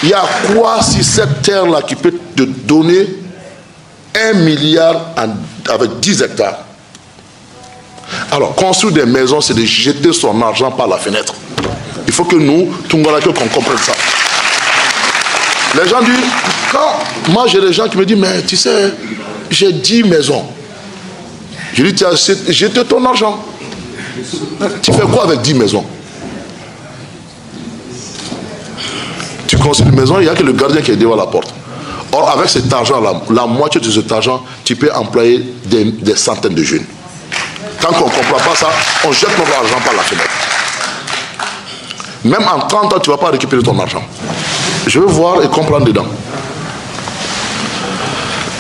Il y a quoi si cette terre-là qui peut te donner 1 milliard avec 10 hectares? Alors, construire des maisons, c'est de jeter son argent par la fenêtre. Il faut que nous, Tungalake, qu'on comprenne ça. Les gens disent, quand moi j'ai des gens qui me disent, mais tu sais, j'ai 10 maisons. Je dis, tu as jeté ton argent. Tu fais quoi avec 10 maisons? Tu construis une maison, il n'y a que le gardien qui est devant la porte. Or, avec cet argent-là, la moitié de cet argent, tu peux employer des centaines de jeunes. Tant qu'on ne comprend pas ça, on jette notre argent par la fenêtre. Même en 30 ans, tu ne vas pas récupérer ton argent. Je veux voir et comprendre dedans.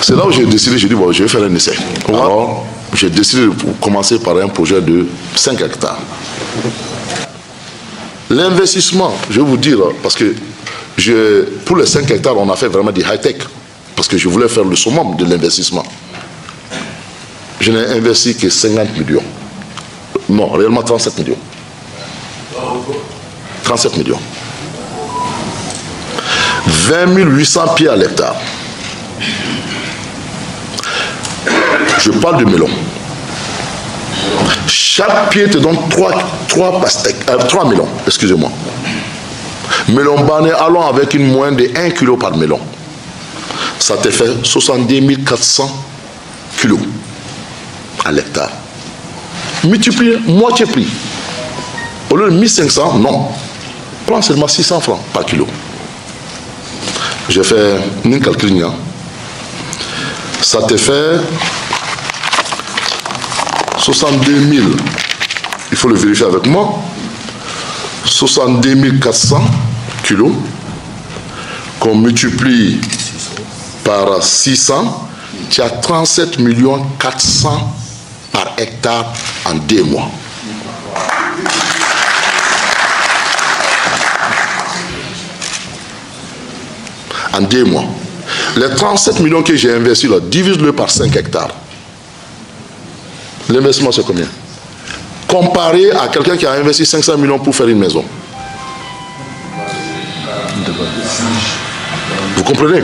C'est là où j'ai décidé, j'ai dit, bon, je vais faire un essai. Alors, j'ai décidé de commencer par un projet de 5 hectares. L'investissement, je vais vous dire, parce que pour les 5 hectares, on a fait vraiment du high-tech. Parce que je voulais faire le summum de l'investissement. Je n'ai investi que 50 millions. Non, réellement 37 millions. 37 millions. 20 800 pieds à l'hectare. Je parle de melon. Chaque pied te donne 3 melons, excusez-moi. Melon bané, allons avec une moyenne de 1 kg par melon. Ça te fait 70 400 kilos à l'hectare. Multiplie moitié prix. Au lieu de 1500, non. Prends seulement 600 francs par kilo. J'ai fait une calcul. Ça te fait 62 000. Il faut le vérifier avec moi. 70 400 kilos qu'on multiplie par 600, tu as 37 400 par hectare en 2 mois. En 2 mois. Les 37 millions que j'ai investis là, divise-le par 5 hectares. L'investissement, c'est combien? Comparé à quelqu'un qui a investi 500 millions pour faire une maison. Vous comprenez?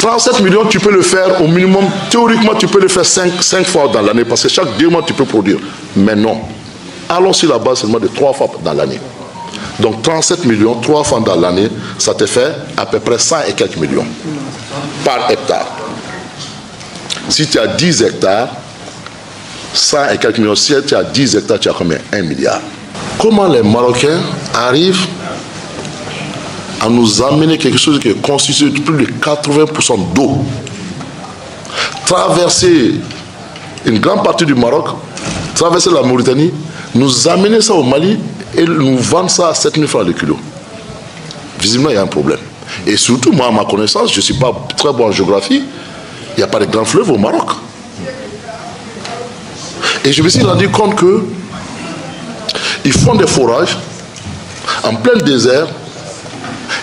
37 millions, tu peux le faire au minimum. Théoriquement, tu peux le faire 5 fois dans l'année parce que chaque 2 mois, tu peux produire. Mais non. Allons sur la base seulement de 3 fois dans l'année. Donc 37 millions, 3 fois dans l'année, ça te fait à peu près 100 et quelques millions par hectare. Si tu as 10 hectares, 100 et quelques millions. Si tu as 10 hectares, tu as combien? 1 milliard. Comment les Marocains arrivent à nous amener quelque chose qui est constitué de plus de 80% d'eau, traverser une grande partie du Maroc, traverser la Mauritanie, nous amener ça au Mali et nous vendre ça à 7 000 francs le kilo? Visiblement, il y a un problème. Et surtout, moi, à ma connaissance, je ne suis pas très bon en géographie, il n'y a pas de grands fleuves au Maroc. Et je me suis rendu compte que ils font des forages en plein désert,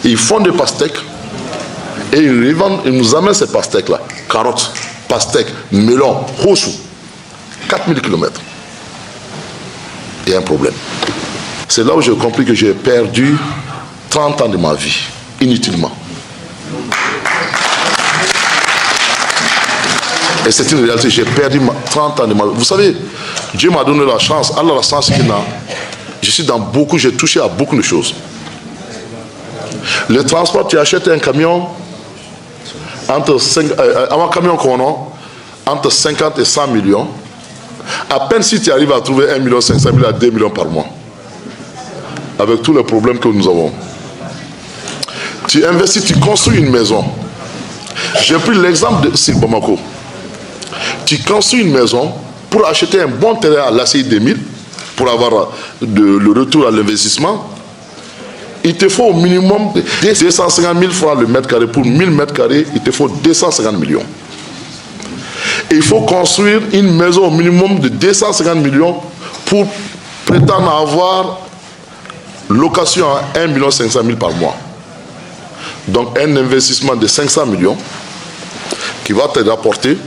ils font des pastèques et ils nous amènent ces pastèques-là. Carottes, pastèques, melons, rochou. 4000 km. Il y a un problème. C'est là où j'ai compris que j'ai perdu 30 ans de ma vie, inutilement. Et c'est une réalité, j'ai perdu 30 ans de ma vie. Vous savez, Dieu m'a donné la chance, Allah la chance qu'il a. Je suis dans beaucoup, j'ai touché à beaucoup de choses. Le transport, tu achètes un camion, un camion qu'on a, entre 50 et 100 millions. À peine si tu arrives à trouver 1 500 000 à 2 millions par mois. Avec tous les problèmes que nous avons. Tu investis, tu construis une maison. J'ai pris l'exemple de Sir Bamako. Tu construis une maison pour acheter un bon terrain à l'ACI 2000, pour avoir le retour à l'investissement. Il te faut au minimum 250 000 francs le mètre carré. Pour 1000 mètres carrés, il te faut 250 millions. Et il faut construire une maison au minimum de 250 millions pour prétendre avoir location à 1 500 000 par mois. Donc un investissement de 500 millions qui va te rapporter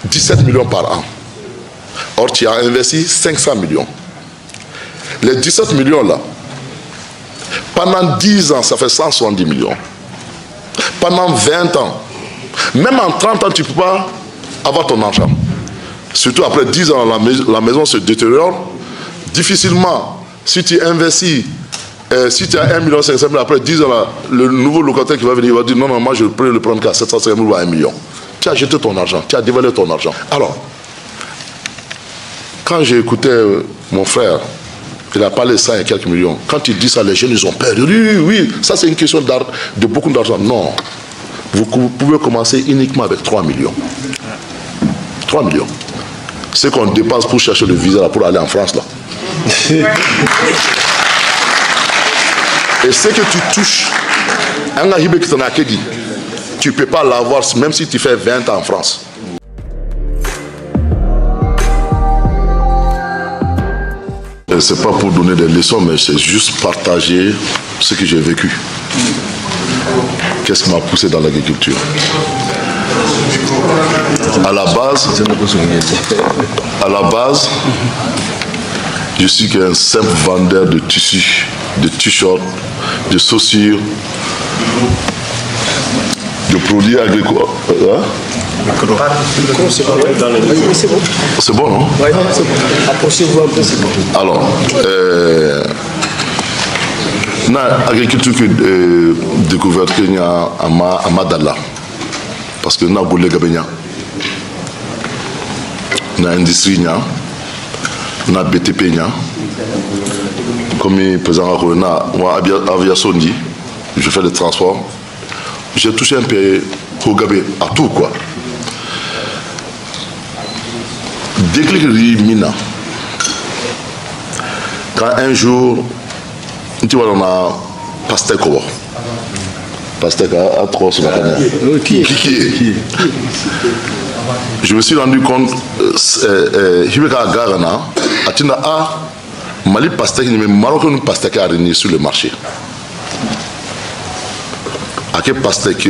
17 millions par an. Or, tu as investi 500 millions. Les 17 millions là, Pendant 10 ans, ça fait 170 millions. Pendant 20 ans, même en 30 ans, tu ne peux pas avoir ton argent. Surtout après 10 ans, la maison se détériore. Difficilement, si tu investis, si tu as 1,5 million, après 10 ans, là, le nouveau locataire qui va venir va dire non, non, moi je peux le prendre qu'à 750 000 ou à 1 million. Tu as jeté ton argent, tu as dévalué ton argent. Alors, quand j'ai écouté mon frère, il a parlé de ça il y a quelques millions. Quand il dit ça, les jeunes, ils ont peur. Oui, oui, ça c'est une question de beaucoup d'argent. Non. Vous pouvez commencer uniquement avec 3 millions. 3 millions. C'est qu'on dépense pour chercher le visa là, pour aller en France. Là. Et ce que tu touches, tu ne peux pas l'avoir même si tu fais 20 ans en France. Ce n'est pas pour donner des leçons, mais c'est juste partager ce que j'ai vécu. Qu'est-ce qui m'a poussé dans l'agriculture? À la base, je suis qu'un simple vendeur de tissus, de t-shirts, de chaussures, de produits agricoles. Hein? C'est bon, non? Oui, c'est bon. Approchez-vous un peu, c'est bon. Alors, l'agriculture que découverte qu'il y a à Madala, parce que nous avons les Gabénia, nous avons l'industrie, nous avons BTP, comme le président a aviation, je fais le transport, j'ai touché un peu au Gabé, à tout quoi. Déclic Mina, quand un jour, tu vois, on a pastèque. Pastèque à 3 sur la canne. Je me suis rendu compte, Hibeka Garana, Atina A, Mali pastèque, mais Marocain pastèque a régné sur le marché. À quel pastèque,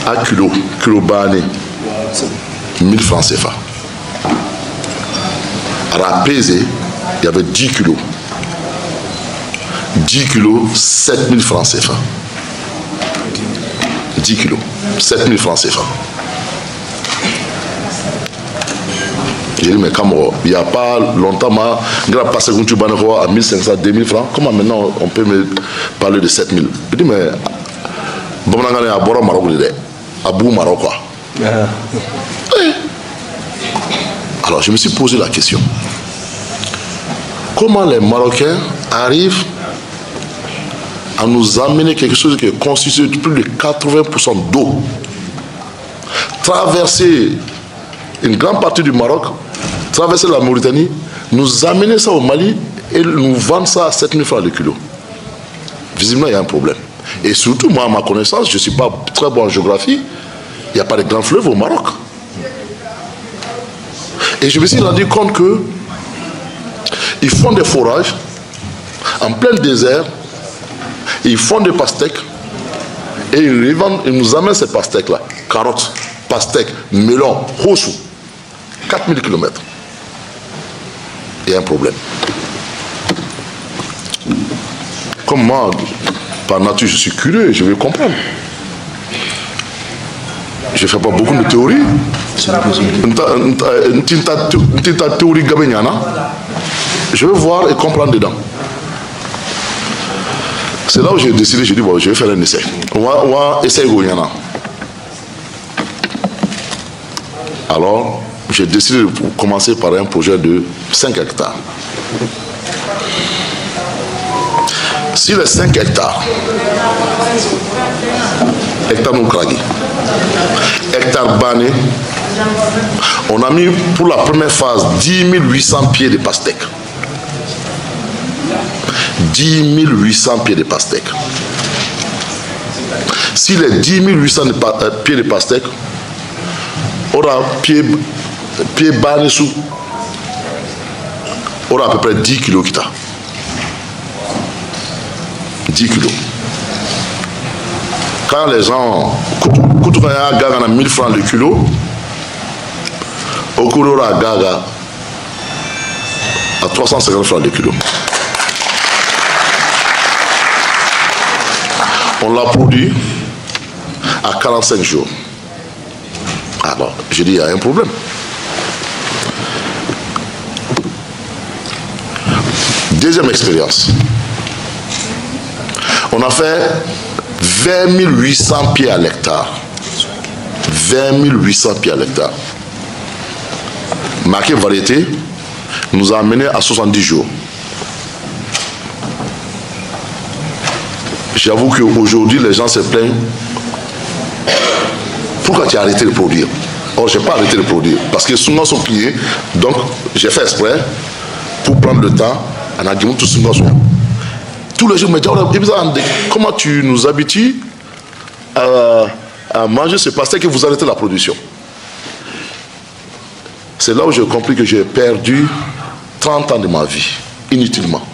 à kilo bané, 1000 francs CFA. À la pesée, il y avait 10 kilos. 10 kilos, 7000 francs CFA. 10 kilos, 7000 francs CFA. J'ai dit, mais comment, il n'y a pas longtemps, je n'ai pas passé à 1500, 2000 francs. Comment maintenant on peut me parler de 7000? Je dis, mais, bon, on a un bon Maroc, à bout Maroc, quoi. Alors, je me suis posé la question. Comment les Marocains arrivent à nous amener quelque chose qui est constitué de plus de 80% d'eau, traverser une grande partie du Maroc, traverser la Mauritanie, nous amener ça au Mali et nous vendre ça à 7000 francs le kilo? Visiblement, il y a un problème. Et surtout, moi, à ma connaissance, je ne suis pas très bon en géographie, il n'y a pas de grands fleuves au Maroc. Et je me suis rendu compte que ils font des forages en plein désert, ils font des pastèques et ils nous amènent ces pastèques-là. Carottes, pastèques, melons, rochou. 4000 km. Il y a un problème. Comme moi, par nature, je suis curieux et je veux comprendre. Je ne fais pas beaucoup de théories. Une théorie gabéniana. Je veux voir et comprendre dedans. C'est là où j'ai décidé, je dis, bon, je vais faire un essai. On va essayer Gouiana. Alors, j'ai décidé de commencer par un projet de 5 hectares. Si les 5 hectares, hectares non cragés, hectares banés, on a mis pour la première phase 10 800 pieds de pastèques. 10 800 pieds de pastèques. Si les 10 800 pieds de pastèques, on a pied banés sous, on a à peu près 10 kilos qui t'a. 10 kilos. Quand les gens, quand on a 1000 francs le kilo, au cours de la gaga à 350 francs le kilo. On l'a produit à 45 jours. Alors, je dis, il y a un problème. Deuxième expérience. On a fait 20 800 pieds à l'hectare. 20 800 pieds à l'hectare. Marqué variété nous a amené à 70 jours. J'avoue qu'aujourd'hui, les gens se plaignent. Pourquoi tu as arrêté de produire? Or, je n'ai pas arrêté de produire. Parce que souvent sont pliés. Donc, j'ai fait exprès pour prendre le temps. Tous les jours, comment tu nous habitues à manger ce pastèque que vous arrêtez la production? C'est là où j'ai compris que j'ai perdu 30 ans de ma vie, inutilement.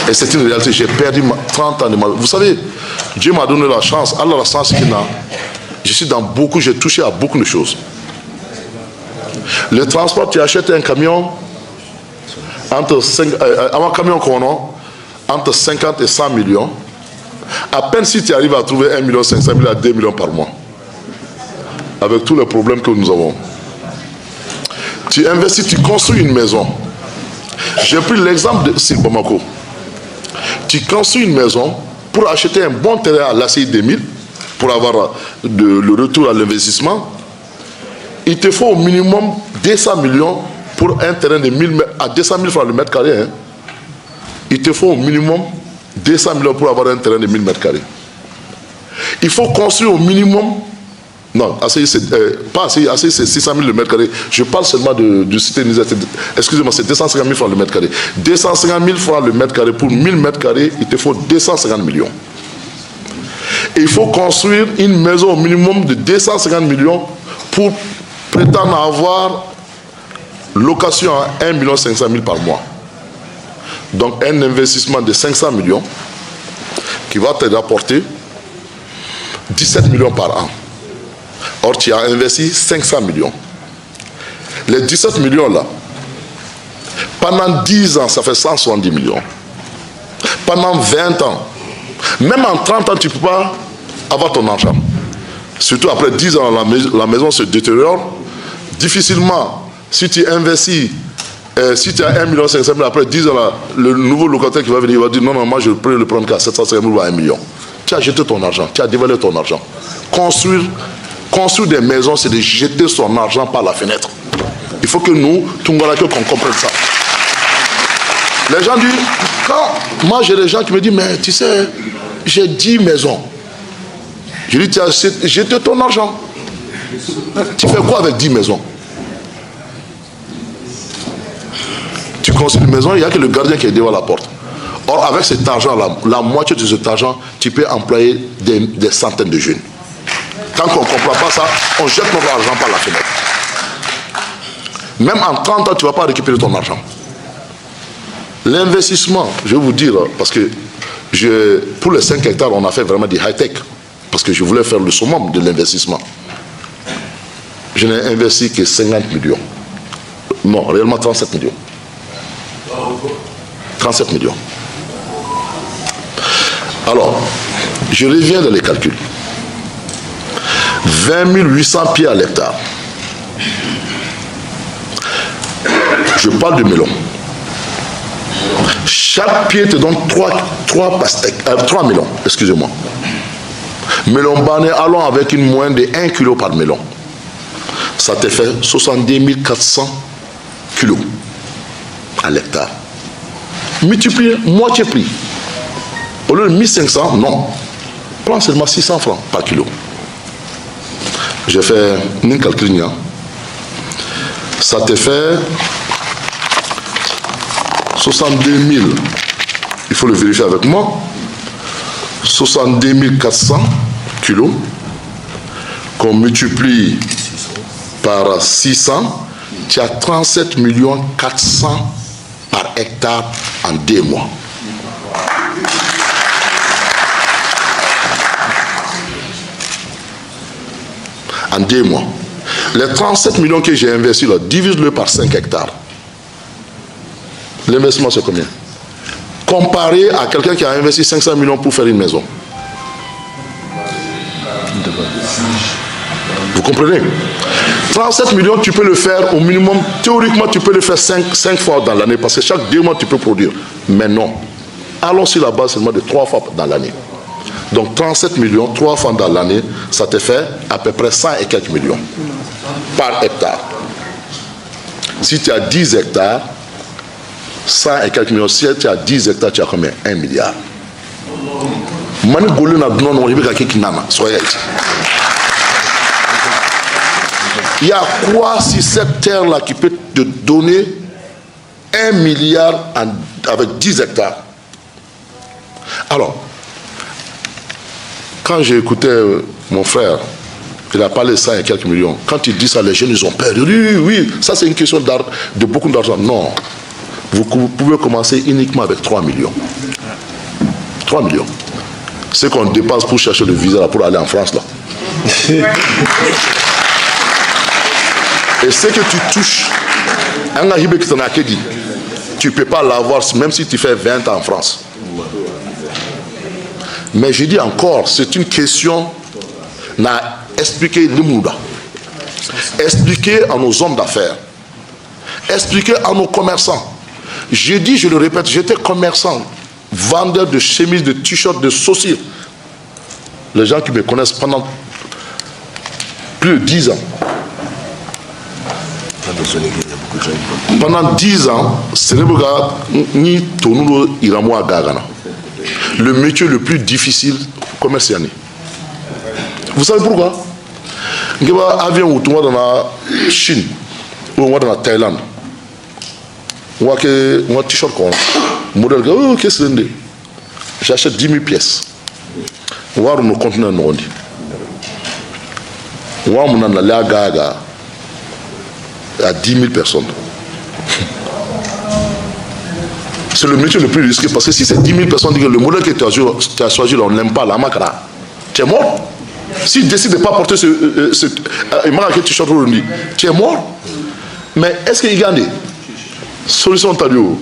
Et c'est une réalité, j'ai perdu 30 ans de ma vie. Vous savez, Dieu m'a donné la chance, alors la chance qu'il a, je suis dans beaucoup, j'ai touché à beaucoup de choses. Le transport, tu achètes un camion, avant camion qu'on a, entre 50 et 100 millions. À peine si tu arrives à trouver 1 500 000 à 2 millions par mois. Avec tous les problèmes que nous avons. Tu investis, tu construis une maison. J'ai pris l'exemple de Sir Bamako. Tu construis une maison pour acheter un bon terrain à l'ACI 2000, pour avoir le retour à l'investissement. Il te faut au minimum 200 millions pour un terrain de 1000 à 200 000 francs le mètre carré. Hein. Il te faut au minimum 200 millions pour avoir un terrain de 1000 mètres carrés. Il faut construire au minimum. Non, pas assez, c'est 600 000 le mètre carré. Je parle seulement du cité Niger. Excusez-moi, c'est 250 000 francs le mètre carré. 250 000 francs le mètre carré pour 1000 mètres carrés, il te faut 250 millions. Et il faut construire une maison au minimum de 250 millions pour prétendre avoir location à 1 500 000 par mois. Donc un investissement de 500 millions qui va te rapporter 17 millions par an. Or, tu as investi 500 millions. Les 17 millions là, pendant 10 ans, ça fait 170 millions. Pendant 20 ans, même en 30 ans, tu ne peux pas avoir ton argent. Surtout après 10 ans, la maison se détériore. Difficilement, si tu investis, si tu as 1 500 000, après 10 ans, là, le nouveau locataire qui va venir, il va dire non, non, moi je peux le prendre qu'à 750 000 ou à 1 million. Tu as jeté ton argent, tu as dévalé ton argent. Construire des maisons, c'est de jeter son argent par la fenêtre. Il faut que nous, Tungalake, qu'on comprenne ça. Les gens disent, quand moi j'ai des gens qui me disent, mais tu sais, j'ai 10 maisons. Je dis, tu as jeté ton argent. Tu fais quoi avec 10 maisons? Tu construis une maison, il n'y a que le gardien qui est devant la porte. Or, avec cet argent-là, la moitié de cet argent, tu peux employer des centaines de jeunes. Tant qu'on ne comprend pas ça, on jette notre argent par la fenêtre. Même en 30 ans, tu ne vas pas récupérer ton argent. L'investissement, je vais vous dire, parce que pour les 5 hectares, on a fait vraiment du high-tech. Parce que je voulais faire le summum de l'investissement. Je n'ai investi que 50 millions. Non, réellement 37 millions. 37 millions. Alors, je reviens dans les calculs. 20 800 pieds à l'hectare. Je parle de melon. Chaque pied te donne 3 melons, excusez-moi. Melon bané, allons avec une moyenne de 1 kg par melon. Ça te fait 70 400 kilos à l'hectare. Multiplié, moitié prix. Au lieu de 1500, non. Prends seulement 600 francs par kilo. J'ai fait un calcul. Ça te fait 62 000. Il faut le vérifier avec moi. 70 400 kilos qu'on multiplie par 600, tu as 37 400 par hectare en 2 mois. En 2 mois. Les 37 millions que j'ai investis là, divise-le par 5 hectares. L'investissement, c'est combien? comparé à quelqu'un qui a investi 500 millions pour faire une maison. Vous comprenez? 37 millions, tu peux le faire au minimum. Théoriquement, tu peux le faire 5 fois dans l'année parce que chaque 2 mois, tu peux produire. Mais non. Allons sur la base seulement de 3 fois dans l'année. Donc 37 millions, 3 fois dans l'année, ça te fait à peu près 100 et quelques millions par hectare. Si tu as 10 hectares, 100 et quelques millions. Si tu as 10 hectares, tu as combien? 1 milliard. Il y a quoi sur cette terre-là qui peut te donner 1 milliard avec 10 hectares? Alors, quand j'ai écouté mon frère, il a parlé de 100 et quelques millions. Quand il dit ça, les jeunes, ils ont peur. Oui, ça c'est une question de beaucoup d'argent. Non. Vous pouvez commencer uniquement avec 3 millions. 3 millions. C'est qu'on dépense pour chercher le visa là, pour aller en France, là. Et ce que tu touches, tu ne peux pas l'avoir même si tu fais 20 ans en France. Mais je dis encore, c'est une question à expliquer le monde, expliquer à nos hommes d'affaires, expliquer à nos commerçants. Je dis, je le répète, j'étais commerçant, vendeur de chemises, de t-shirts, de saucisses. Les gens qui me connaissent pendant plus de 10 ans. Pendant 10 ans, le métier le plus difficile, commercial. Vous savez pourquoi? Il y a un avion dans la Chine ou dans la Thaïlande. Il y a un t-shirt modèle, qu'est-ce que c'est? J'achète 10 000 pièces. Il y a un continent. Il y a un à 10 000 personnes. C'est le métier le plus risqué parce que si c'est 10 000 personnes disent que le modèle que tu as choisi, on n'aime pas, la makara, tu es mort. S'il décide de ne pas porter tu es mort. Mais est-ce qu'il gagne? Solution tadio.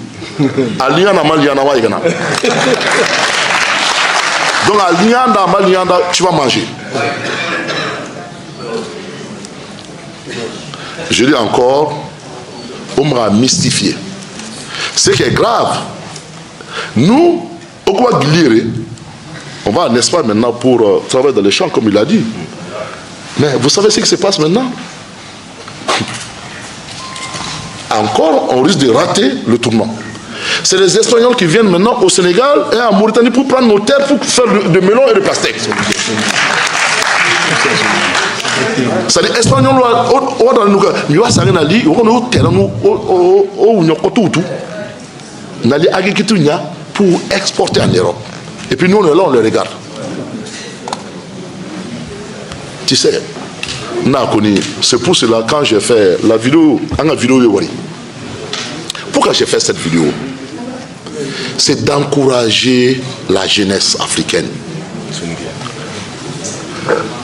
Donc tu vas manger. Je dis encore, on m'a mystifié. Ce qui est grave, nous, on va, n'est-ce pas, maintenant pour travailler dans les champs, comme il a dit. Mais vous savez ce qui se passe maintenant? Encore, on risque de rater le tournant. C'est les Espagnols qui viennent maintenant au Sénégal et en Mauritanie pour prendre nos terres pour faire de melon et de pastèque. C'est-à-dire, Espagnols, pour exporter en Europe. Et puis nous, on est là, on les regarde. Tu sais, c'est pour cela, quand j'ai fait la vidéo, pourquoi j'ai fait cette vidéo? C'est d'encourager la jeunesse africaine.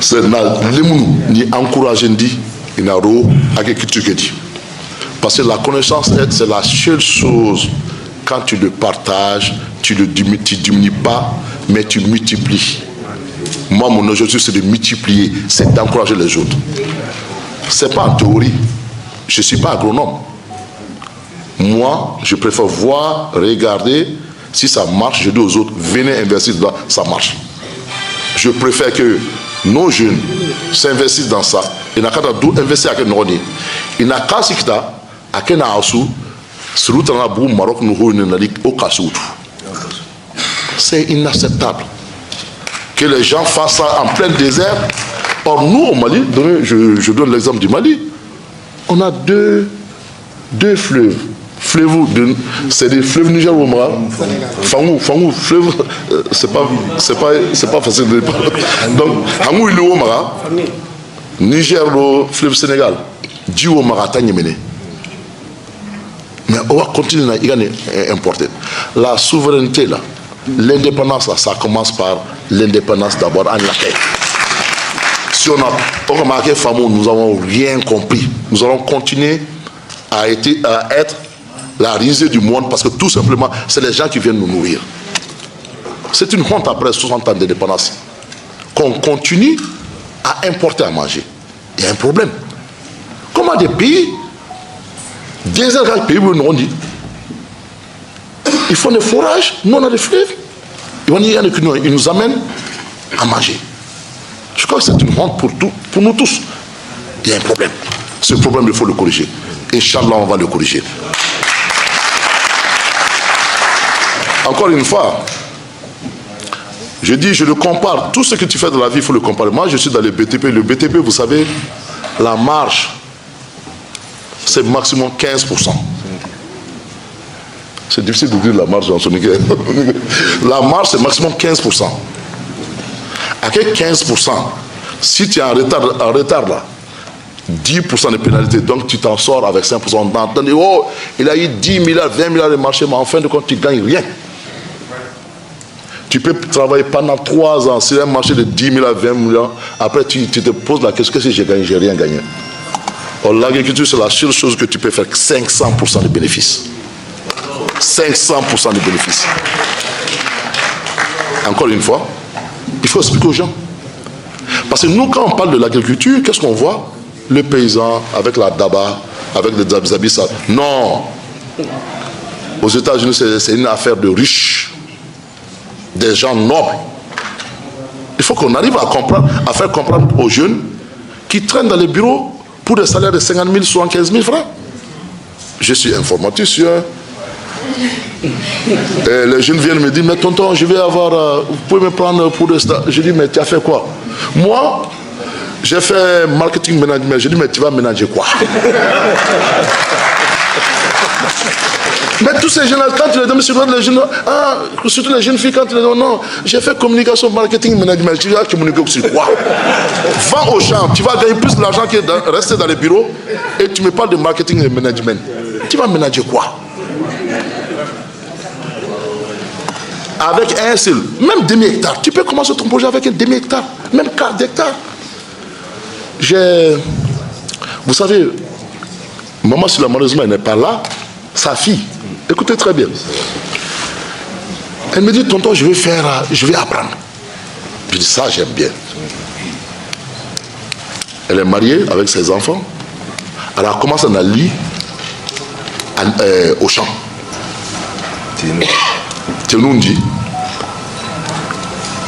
C'est d'encourager parce que la connaissance, c'est la seule chose. Quand tu le partages, tu ne diminues pas, mais tu multiplies. Moi, mon objectif, c'est de multiplier, c'est d'encourager les autres. Ce n'est pas en théorie. Je ne suis pas agronome. Moi, je préfère voir, regarder. Si ça marche, je dis aux autres, venez investir dedans, ça marche. Je préfère que nos jeunes s'investissent dans ça. Il n'a qu'à investir avec nous. Il n'a qu'à s'icta, avec un asu, sur le Maroc, c'est inacceptable que les gens fassent ça en plein désert. Or, nous, au Mali, je donne l'exemple du Mali, on a deux fleuves. C'est des fleuves Niger ou Mara. Fangou, fleuve, c'est pas facile de parler. Donc, Fangou il est au Mara, Niger, le fleuve Sénégal, Dji au Mara, Tanyemene. Mais on va continuer à importer. La souveraineté, là, l'indépendance, là, ça commence par l'indépendance d'abord en laquelle. Si on a remarqué, nous n'avons rien compris. Nous allons continuer à être la risée du monde, parce que tout simplement, c'est les gens qui viennent nous nourrir. C'est une honte après 60 ans d'indépendance qu'on continue à importer à manger. Il y a un problème. Comment des pays, des pays où on dit, ils font des forages, nous on a des fleuves, ils nous amènent à manger. Je crois que c'est une honte pour nous tous. Il y a un problème. Ce problème, il faut le corriger. Inch'Allah, on va le corriger. Encore une fois, je dis, je le compare. Tout ce que tu fais dans la vie, il faut le comparer. Moi, je suis dans le BTP. Le BTP, vous savez, la marge, c'est maximum 15%. C'est difficile de dire la marge dans son équipe. La marge, c'est maximum 15%. Avec 15%, si tu es en retard là, 10% de pénalité, donc tu t'en sors avec 5%. On entend dire, oh, il a eu 10 milliards, 20 milliards de marché, mais en fin de compte, tu ne gagnes rien. Tu peux travailler pendant 3 ans sur un marché de 10 milliards, 20 milliards. Après, tu te poses la question, qu'est-ce que j'ai gagné? J'ai rien gagné. L'agriculture, c'est la seule chose que tu peux faire 500% de bénéfices. 500% de bénéfices. Encore une fois, il faut expliquer aux gens. Parce que nous, quand on parle de l'agriculture, qu'est-ce qu'on voit? Le paysan avec la daba, avec les habits sales. Non. Aux États-Unis, c'est une affaire de riches, des gens nobles. Il faut qu'on arrive à faire comprendre aux jeunes qui traînent dans les bureaux pour des salaires de 50 000, 75 000 francs. Je suis informaticien. Et les jeunes viennent me dire, mais tonton, je vais avoir, vous pouvez me prendre pour des stages. Je dis, mais tu as fait quoi? Moi, j'ai fait marketing management. Je dis, mais tu vas ménager quoi? Mais tous ces jeunes-là, quand tu les donnes, les jeunes, surtout les jeunes filles, quand tu les donnes, non, j'ai fait communication, marketing, management. Je dis, tu vas communiquer sur quoi? Va au champ, tu vas gagner plus d'argent que rester dans les bureaux et tu me parles de marketing et management. Tu vas ménager quoi? Avec un seul, même demi-hectare, tu peux commencer ton projet avec un demi-hectare, même 4 hectares. Vous savez, maman, si malheureusement elle n'est pas là, sa fille, écoutez très bien. Elle me dit, tonton, je vais apprendre. Je dis, ça, j'aime bien. Elle est mariée avec ses enfants. Elle a commencé à aller au champ. Tenundi.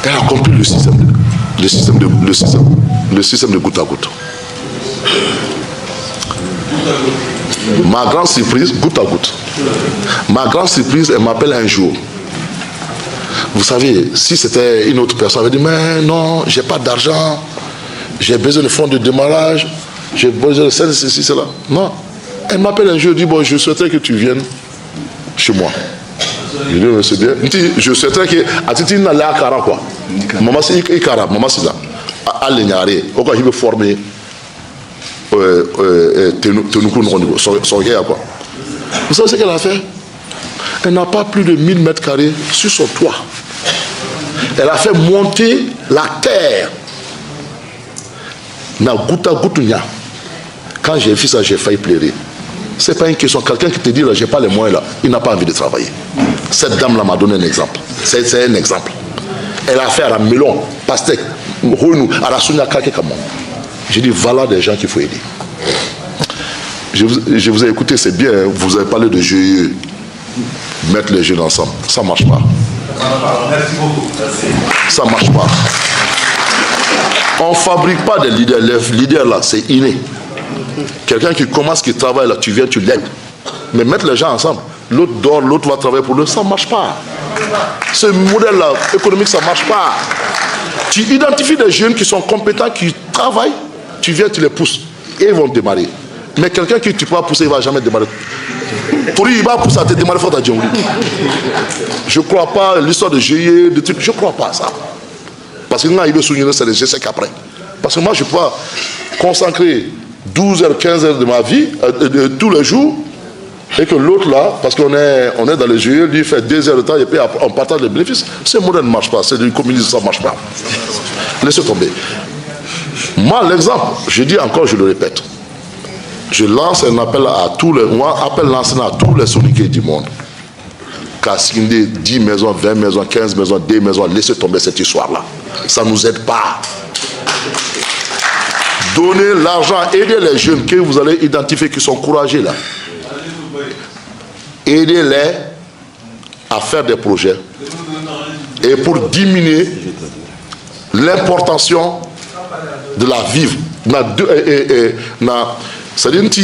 Elle a compris le système de goutte à goutte. Ma grande surprise, goutte à goutte. Ma grande surprise, elle m'appelle un jour. Vous savez, si c'était une autre personne, elle dit, mais non, j'ai pas d'argent, j'ai besoin de fonds de démarrage, j'ai besoin de ceci, cela. Non. Elle m'appelle un jour, elle dit, bon, je souhaiterais que tu viennes chez moi. Je dis, c'est bien. Je souhaiterais que, à titre de la cara, quoi. Maman, c'est Ikara, maman, c'est là. À l'Ignaré, au cas où il veut former. Son gars, quoi. Vous savez ce qu'elle a fait? Elle n'a pas plus de 1000 mètres carrés sur son toit. Elle a fait monter la terre. Na goutte à goutte. Quand j'ai fait ça, j'ai failli pleurer. C'est pas une question. Quelqu'un qui te dit là, j'ai pas les moyens là, il n'a pas envie de travailler. Cette dame là m'a donné un exemple. C'est un exemple. Elle a fait à la melon, pastèque, à la sounia kake comme moi. J'ai dit, voilà des gens qu'il faut aider. Je vous ai écouté, c'est bien, hein, vous avez parlé de GIE, mettre les jeunes ensemble. Ça ne marche pas. Ça ne marche pas. On ne fabrique pas des leaders. Les leaders là, c'est inné. Quelqu'un qui commence, qui travaille là, tu viens, tu l'aides. Mais mettre les gens ensemble, l'autre dort, l'autre va travailler pour l'autre, ça ne marche pas. Ce modèle-là, économique, ça ne marche pas. Tu identifies des jeunes qui sont compétents, qui travaillent, tu viens, tu les pousses. Et ils vont démarrer. Mais quelqu'un qui tu peux pas pousser, il ne va jamais démarrer. Pour lui, il va pousser à te démarrer, il faut dire. Je ne crois pas l'histoire de GIE, de trucs, je ne crois pas à ça. Parce que là, il veut souligner, c'est les essais qu'après. Parce que moi, je ne peux pas consacrer 12 heures, 15 heures de ma vie, tous les jours, et que l'autre là, parce qu'on est dans les GIE, lui fait 2 heures de temps, et puis on partage les bénéfices. Ce modèle ne marche pas, c'est du communisme, ça ne marche pas. Laissez tomber. Moi, l'exemple, je dis encore, je le répète. Je lance un appel à tous les, moi, appel lancé à tous les soninké du monde. Kassinde, 10 maisons, 20 maisons, 15 maisons, 2 maisons, laissez tomber cette histoire-là. Ça ne nous aide pas. Donnez l'argent, aidez les jeunes que vous allez identifier qui sont courageux là. Aidez-les à faire des projets. Et pour diminuer l'importation de la vivre. C'est-à-dire que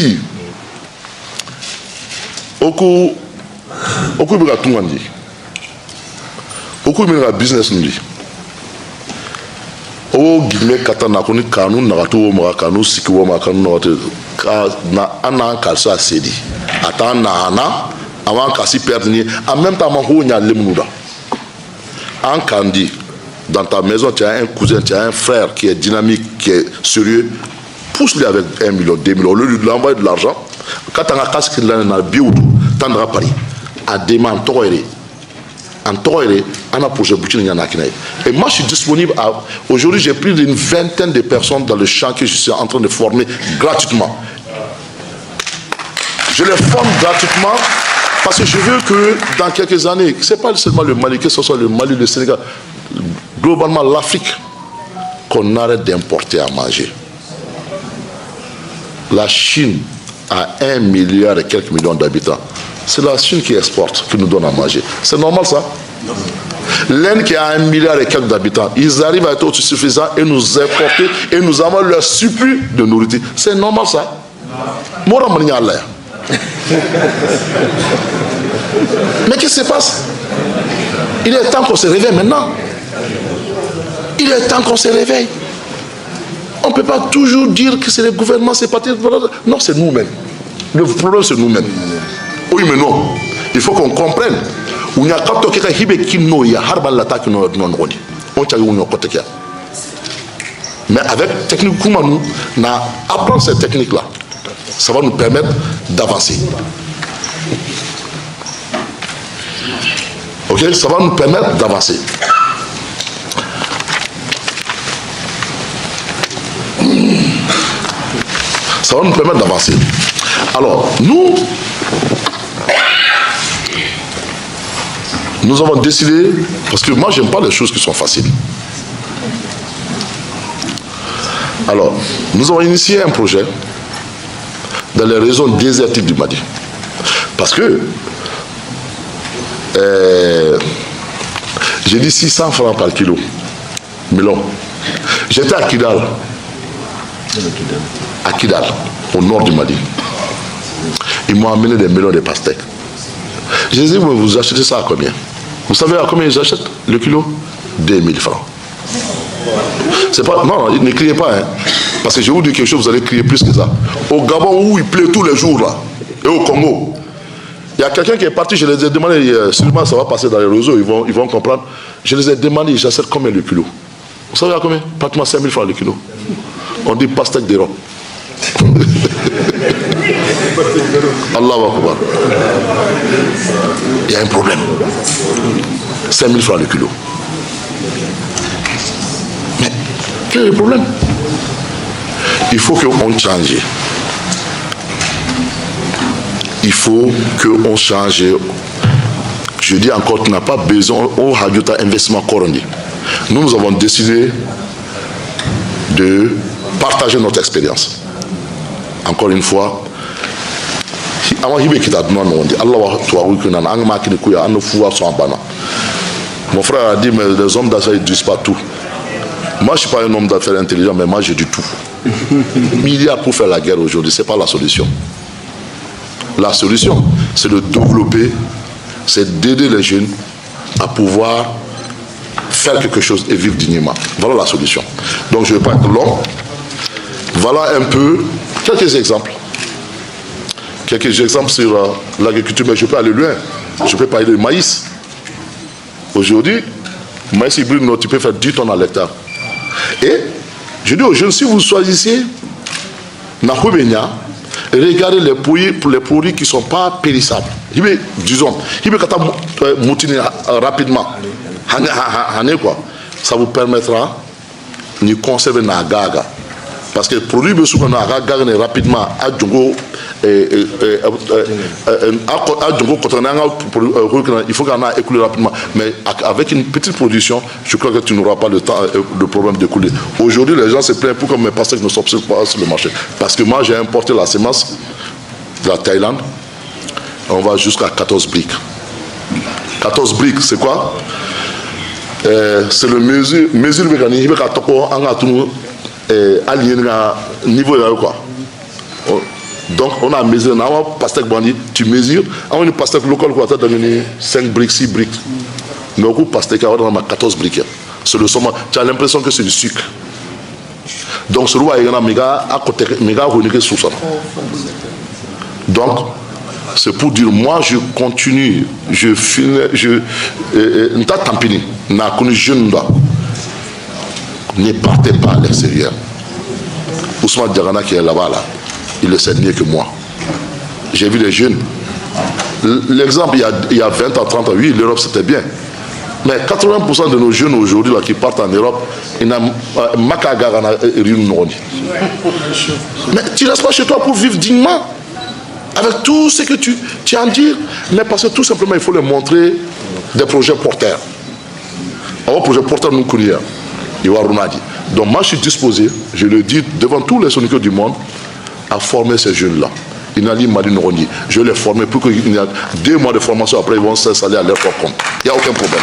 beaucoup de tout le monde dit. Beaucoup de business nous dit. O gime katana koni kanu nagato mo kanu sikiwo ma kanu note na ana kalsa sedi ata na ana avant kasi perdre en même temps ma ho nya lemnuda en kandi dans ta maison tu as un cousin tu as un frère qui est dynamique qui est sérieux pousse-le avec 1 million 2 millions au lieu de l'envoyer de l'argent quand tu as casque na biudu tandra Paris à demande toire en toile, on a projet et moi je suis disponible aujourd'hui j'ai plus d'une vingtaine de personnes dans le champ que je suis en train de former gratuitement. Je les forme gratuitement parce que je veux que dans quelques années, ce n'est pas seulement le Mali, que ce soit le Mali, le Sénégal, globalement l'Afrique, qu'on arrête d'importer à manger. La Chine a 1 milliard et quelques millions d'habitants. C'est la Chine qui exporte, qui nous donne à manger. C'est normal ça? L'Inde qui a 1 milliard et quelques d'habitants, ils arrivent à être autosuffisants et nous importer et nous avons leur surplus de nourriture. C'est normal ça? Mais qu'est-ce qui se passe? Il est temps qu'on se réveille maintenant. Il est temps qu'on se réveille. On ne peut pas toujours dire que c'est le gouvernement, c'est pas... Non, c'est nous-mêmes. Le problème, c'est nous-mêmes. Oui, mais non. Il faut qu'on comprenne. Mais avec technique Koumanou, apprendre cette technique-là, ça va nous permettre d'avancer. Ok, ça va nous permettre d'avancer. Ça va nous permettre d'avancer. Alors, nous avons décidé, parce que moi, j'aime pas les choses qui sont faciles. Alors, nous avons initié un projet dans les régions désertiques du Mali. Parce que, j'ai dit 600 francs par kilo. Melon. J'étais à Kidal. À Kidal, au nord du Mali. Ils m'ont amené des melons de pastèques. Je dis, vous achetez ça à combien? Vous savez à combien ils achètent le kilo? 2000 francs. C'est pas, non, ne criez pas, hein. Parce que je vous dis quelque chose, vous allez crier plus que ça. Au Gabon où il pleut tous les jours, là, et au Congo, il y a quelqu'un qui est parti, je les ai demandé, sûrement ça va passer dans les réseaux, ils vont comprendre. Je les ai demandé, j'achète combien le kilo? Vous savez à combien? Pratiquement 5000 francs le kilo. On dit pastèque d'Europe. Allah va pouvoir. Il y a un problème. 5000 francs le kilo. Mais quel est le problème? Il faut qu'on change. Il faut qu'on change. Je dis encore, tu n'as pas besoin au Hadjouta investissement Korondi. Nous avons décidé de partager notre expérience. Encore une fois, mon frère a dit, mais les hommes d'affaires ne disent pas tout. Moi, je ne suis pas un homme d'affaires intelligent, mais moi, j'ai du tout. Milliards pour faire la guerre aujourd'hui, ce n'est pas la solution. La solution, c'est de développer, c'est d'aider les jeunes à pouvoir faire quelque chose et vivre dignement. Voilà la solution. Donc, je ne vais pas être long. Voilà un peu quelques exemples. Quelques exemples sur l'agriculture, mais je peux aller loin. Je peux parler de maïs. Aujourd'hui, maïs hybride, tu peux faire 10 tonnes à l'hectare. Et je dis aux jeunes, si vous choisissez Nakoubenia, regardez les produits qui ne sont pas périssables. Disons, rapidement. Ça vous permettra de conserver Nagaga. Parce que le produit de qu'on a gagné rapidement à Djongo, il faut qu'on a écoulé rapidement. Mais avec une petite production, je crois que tu n'auras pas le temps, le problème d'écouler. Aujourd'hui, les gens se plaignent pourquoi mes pastèques ne sortent pas sur le marché. Parce que moi, j'ai importé la semence de la Thaïlande. On va jusqu'à 14 briques. 14 briques, c'est quoi? C'est le mesure mécanique, niveau quoi. Donc on a mesuré, on a pastèque bandit, tu mesures, on a une pastèque locale quoi, tu as donné 5 briques, 6 briques. Mais au coup pastèque on a 14 briques. C'est le somme, tu as l'impression que c'est du sucre. Donc ce roi il y en a méga à côté méga renouvelé sous ça. Donc c'est pour dire, moi je continue, je finis, n'ta tampini, n'a connu jeune là, ne partez pas à l'extérieur. Ousmane Diagana qui est là-bas, là, il le sait mieux que moi. J'ai vu les jeunes. L'exemple, il y a 20 ans, 30 ans, oui, l'Europe c'était bien. Mais 80% de nos jeunes aujourd'hui là, qui partent en Europe, ils n'ont pas mais tu ne restes pas chez toi pour vivre dignement. Avec tout ce que tu as à dire, mais parce que tout simplement, il faut leur montrer des projets porteurs. Un projet porteur, nous connaissons. Donc moi, je suis disposé, je le dis devant tous les sonicos du monde, à former ces jeunes-là. Je vais les former pour qu'il y ait 2 mois de formation, après ils vont s'installer à leur propre compte. Il n'y a aucun problème.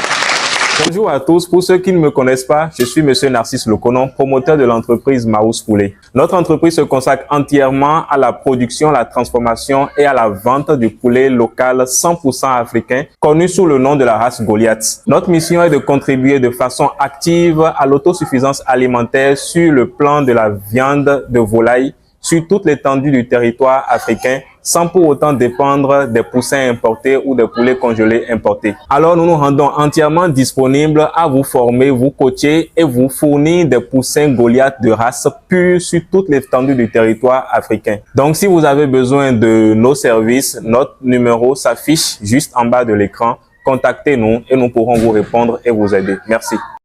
Bonjour à tous, pour ceux qui ne me connaissent pas, je suis Monsieur Narcisse Lokonon, promoteur de l'entreprise Maous Poulet. Notre entreprise se consacre entièrement à la production, la transformation et à la vente du poulet local 100% africain, connu sous le nom de la race Goliath. Notre mission est de contribuer de façon active à l'autosuffisance alimentaire sur le plan de la viande de volaille sur toute l'étendue du territoire africain, sans pour autant dépendre des poussins importés ou des poulets congelés importés. Alors nous nous rendons entièrement disponibles à vous former, vous coacher et vous fournir des poussins Goliath de race pure sur toute l'étendue du territoire africain. Donc si vous avez besoin de nos services, notre numéro s'affiche juste en bas de l'écran. Contactez-nous et nous pourrons vous répondre et vous aider. Merci.